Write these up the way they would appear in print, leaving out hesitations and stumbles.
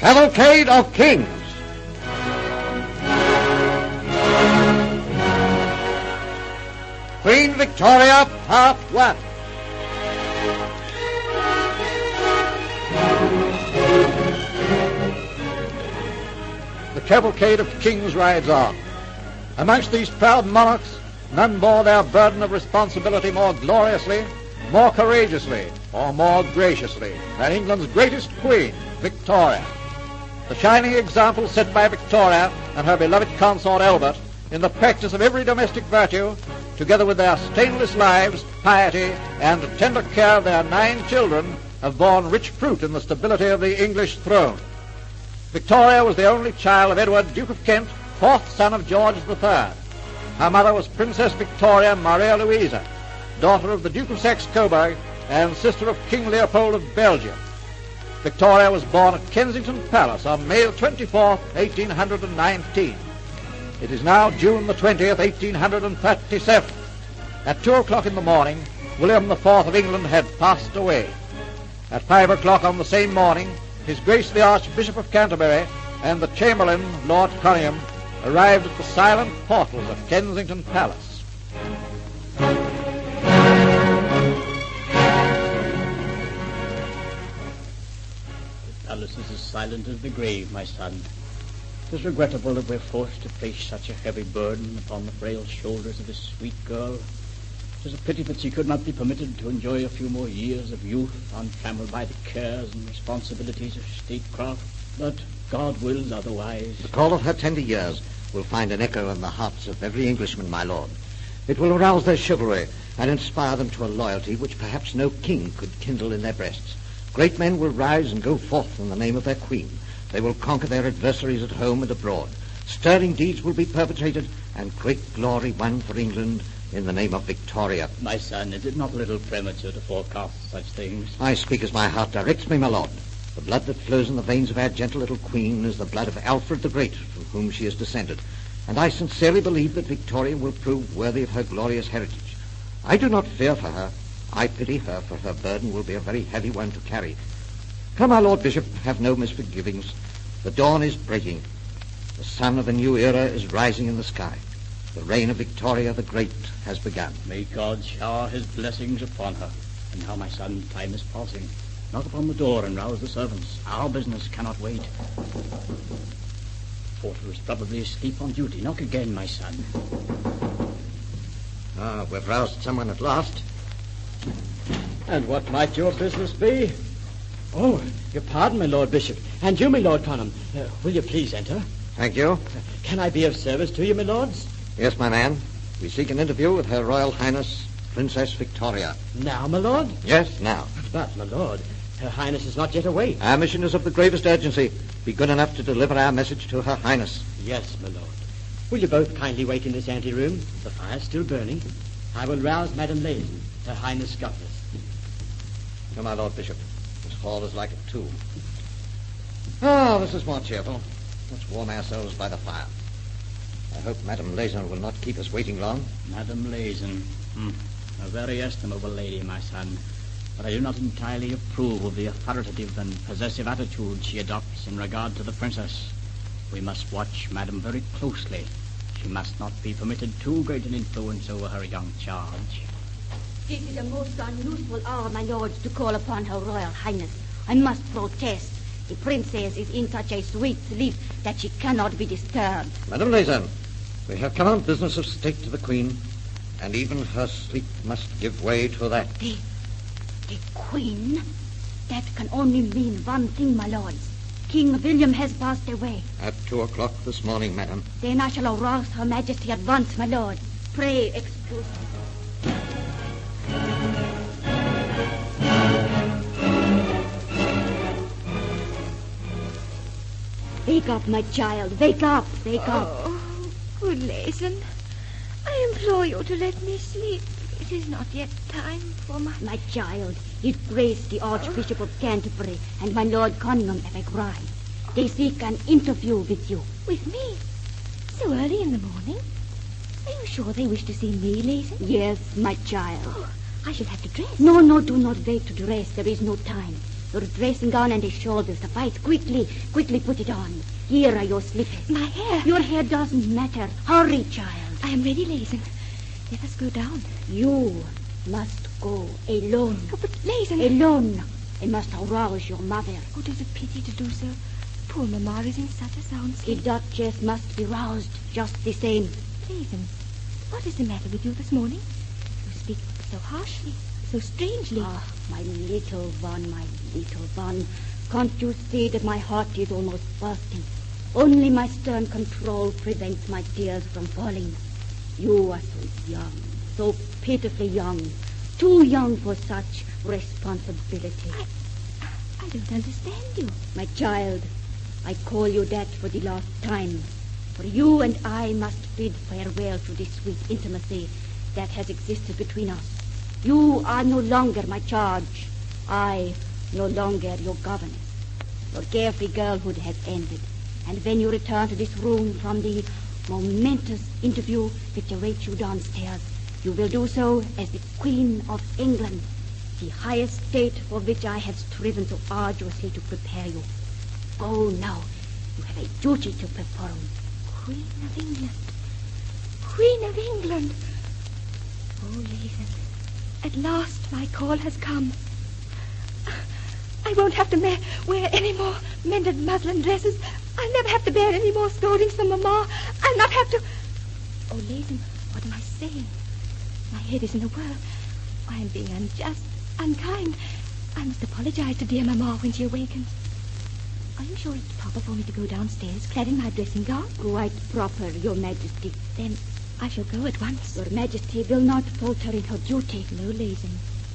Cavalcade of Kings. Queen Victoria, Part 1. The Cavalcade of Kings rides on. Amongst these proud monarchs, none bore their burden of responsibility more gloriously, more courageously, or more graciously than England's greatest queen, Victoria. The shining example set by Victoria and her beloved consort Albert in the practice of every domestic virtue, together with their stainless lives, piety, and tender care of their 9 children, have borne rich fruit in the stability of the English throne. Victoria was the only child of Edward, Duke of Kent, 4th son of George III. Her mother was Princess Victoria Maria Louisa, daughter of the Duke of Saxe-Coburg and sister of King Leopold of Belgium. Victoria was born at Kensington Palace on May 24, 1819. It is now June the 20th, 1837. At 2 o'clock in the morning, William IV of England had passed away. At 5 o'clock on the same morning, His Grace the Archbishop of Canterbury and the Chamberlain, Lord Conyngham, arrived at the silent portals of Kensington Palace. The palace is as silent as the grave, my son. It is regrettable that we're forced to place such a heavy burden upon the frail shoulders of this sweet girl. It is a pity that she could not be permitted to enjoy a few more years of youth, untrammeled by the cares and responsibilities of statecraft. But God wills otherwise. The call of her tender years will find an echo in the hearts of every Englishman, my lord. It will arouse their chivalry and inspire them to a loyalty which perhaps no king could kindle in their breasts. Great men will rise and go forth in the name of their queen. They will conquer their adversaries at home and abroad. Stirring deeds will be perpetrated and great glory won for England in the name of Victoria. My son, is it not a little premature to forecast such things? I speak as my heart directs me, my lord. The blood that flows in the veins of our gentle little queen is the blood of Alfred the Great, from whom she is descended, and I sincerely believe that Victoria will prove worthy of her glorious heritage. I do not fear for her. I pity her, for her burden will be a very heavy one to carry. Come, my Lord Bishop, have no misgivings. The dawn is breaking. The sun of a new era is rising in the sky. The reign of Victoria the Great has begun. May God shower his blessings upon her. And now, my son, time is passing. Knock upon the door and rouse the servants. Our business cannot wait. Porter is probably asleep on duty. Knock again, my son. We've roused someone at last. And what might your business be? Oh, your pardon, my Lord Bishop. And you, my Lord Conyngham. Will you please enter? Thank you. Can I be of service to you, my lords? Yes, my man. We seek an interview with Her Royal Highness, Princess Victoria. Now, my lord? Yes, now. But, my lord, Her Highness is not yet awake. Our mission is of the gravest urgency. Be good enough to deliver our message to Her Highness. Yes, my lord. Will you both kindly wait in this anteroom? The fire's still burning. I will rouse Madame Lazen, Her Highness Governess. Come, my Lord Bishop. This hall is like a tomb. Oh, this is more cheerful. Let's warm ourselves by the fire. I hope Madame Lazen will not keep us waiting long. Madame Lazen. A very estimable lady, my son. But I do not entirely approve of the authoritative and possessive attitude she adopts in regard to the princess. We must watch Madame very closely. She must not be permitted too great an influence over her young charge. This is a most unusual hour, my lords, to call upon Her Royal Highness. I must protest. The princess is in such a sweet sleep that she cannot be disturbed. Madame Lazen, we have come on business of state to the Queen, and even her sleep must give way to that. The Queen? That can only mean one thing, my lords. King William has passed away. At 2 o'clock this morning, madam. Then I shall arouse Her Majesty at once, my lord. Pray excuse me. Wake up, my child. Wake up. Wake up. Oh, good Lazen. I implore you to let me sleep. It is not yet time for My child, His Grace the Archbishop of Canterbury and my Lord Conyngham have arrived. They seek an interview with you. With me? So early in the morning? Are you sure they wish to see me, Lazen? Yes, my child. Oh, I shall have to dress. No, do not wait to dress. There is no time. Your dressing gown and a shawl suffice. Quickly put it on. Here are your slippers. My hair. Your hair doesn't matter. Hurry, child. I am ready, Lazen. Let us go down. You must go alone. Oh, but Lazen... Alone. I must arouse your mother. Oh, it is a pity to do so. Poor Mamma is in such a sound The sleep. Duchess must be roused just the same. Lazen, what is the matter with you this morning? You speak so harshly, so strangely. Ah, my little one. Can't you see that my heart is almost bursting? Only my stern control prevents my tears from falling. You are so young, so pitifully young. Too young for such responsibility. I don't understand you. My child, I call you that for the last time. For you and I must bid farewell to the sweet intimacy that has existed between us. You are no longer my charge. I no longer your governess. Your carefree girlhood has ended. And when you return to this room from the momentous interview which awaits you downstairs, you will do so as the Queen of England, the highest state for which I have striven so arduously to prepare you. Go now. You have a duty to perform. Queen of England. Queen of England. Oh, Lazen, at last my call has come. I won't have to wear any more mended muslin dresses. I'll never have to bear any more scoldings from Mamma. I'll not have to... Oh, Lazen, what am I saying? My head is in a whirl. I am being unjust, unkind. I must apologize to dear Mamma when she awakens. Are you sure it's proper for me to go downstairs clad in my dressing gown? Quite proper, Your Majesty. Then I shall go at once. Your Majesty will not falter in her duty. No, Lazen.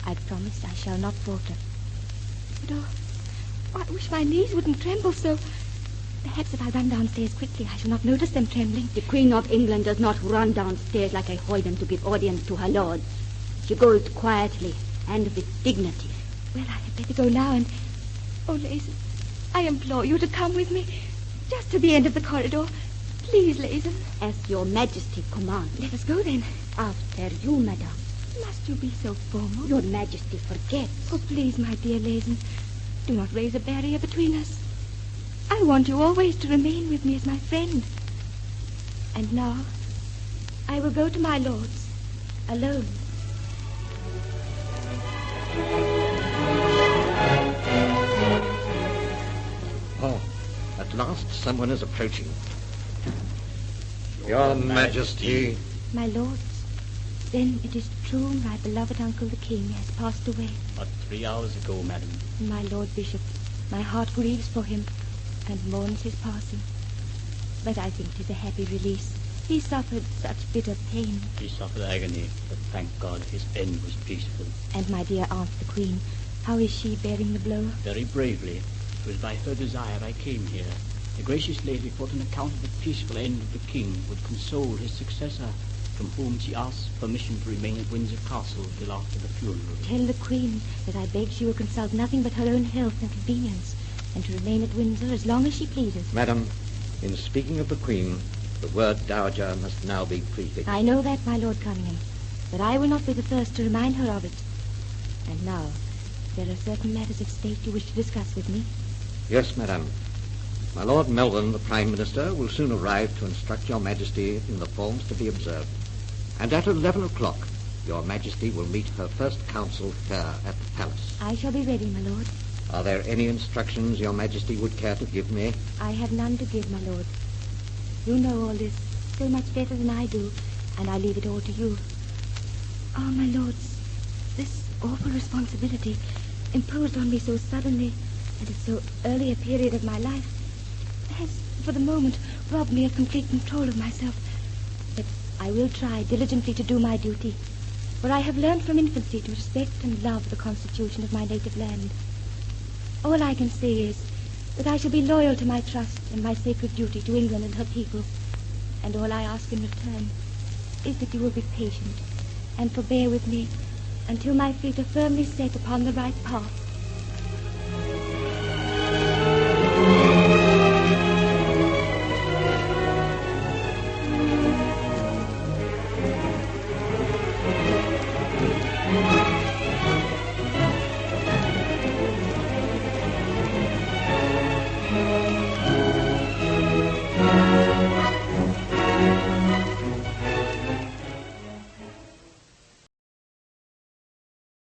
I promise I shall not falter. But I wish my knees wouldn't tremble so. Perhaps if I run downstairs quickly, I shall not notice them trembling. The Queen of England does not run downstairs like a hoyden to give audience to her lords. She goes quietly and with dignity. Well, I had better go now and... Oh, Lazen, I implore you to come with me. Just to the end of the corridor. Please, Lazen. As Your Majesty commands. Let us go then. After you, madam. Must you be so formal? Your Majesty forgets. Oh, please, my dear Lazen, do not raise a barrier between us. I want you always to remain with me as my friend. And now, I will go to my lords, alone. Oh, at last someone is approaching. Your Majesty. My lords, then it is true my beloved Uncle the King has passed away. But 3 hours ago, madam. My Lord Bishop, my heart grieves for him and mourns his passing. But I think 'tis a happy release. He suffered such bitter pain. He suffered agony, but thank God his end was peaceful. And my dear aunt the Queen, how is she bearing the blow? Very bravely. It was by her desire I came here. The gracious lady thought an account of the peaceful end of the king would console his successor, from whom she asked permission to remain at Windsor Castle till after the funeral. Tell the Queen that I beg she will consult nothing but her own health and convenience, and to remain at Windsor as long as she pleases. Madam, in speaking of the Queen, the word dowager must now be prefixed. I know that, my Lord Cunningham, but I will not be the first to remind her of it. And now, there are certain matters at stake you wish to discuss with me. Yes, madam. My Lord Melbourne, the Prime Minister, will soon arrive to instruct Your Majesty in the forms to be observed. And at 11 o'clock, Your Majesty will meet her first council here at the palace. I shall be ready, my lord. Are there any instructions Your Majesty would care to give me? I have none to give, my lord. You know all this so much better than I do, and I leave it all to you. Oh, my lords, this awful responsibility imposed on me so suddenly and at so early a period of my life has, for the moment, robbed me of complete control of myself. But I will try diligently to do my duty, for I have learned from infancy to respect and love the constitution of my native land. All I can say is that I shall be loyal to my trust and my sacred duty to England and her people, and all I ask in return is that you will be patient and forbear with me until my feet are firmly set upon the right path.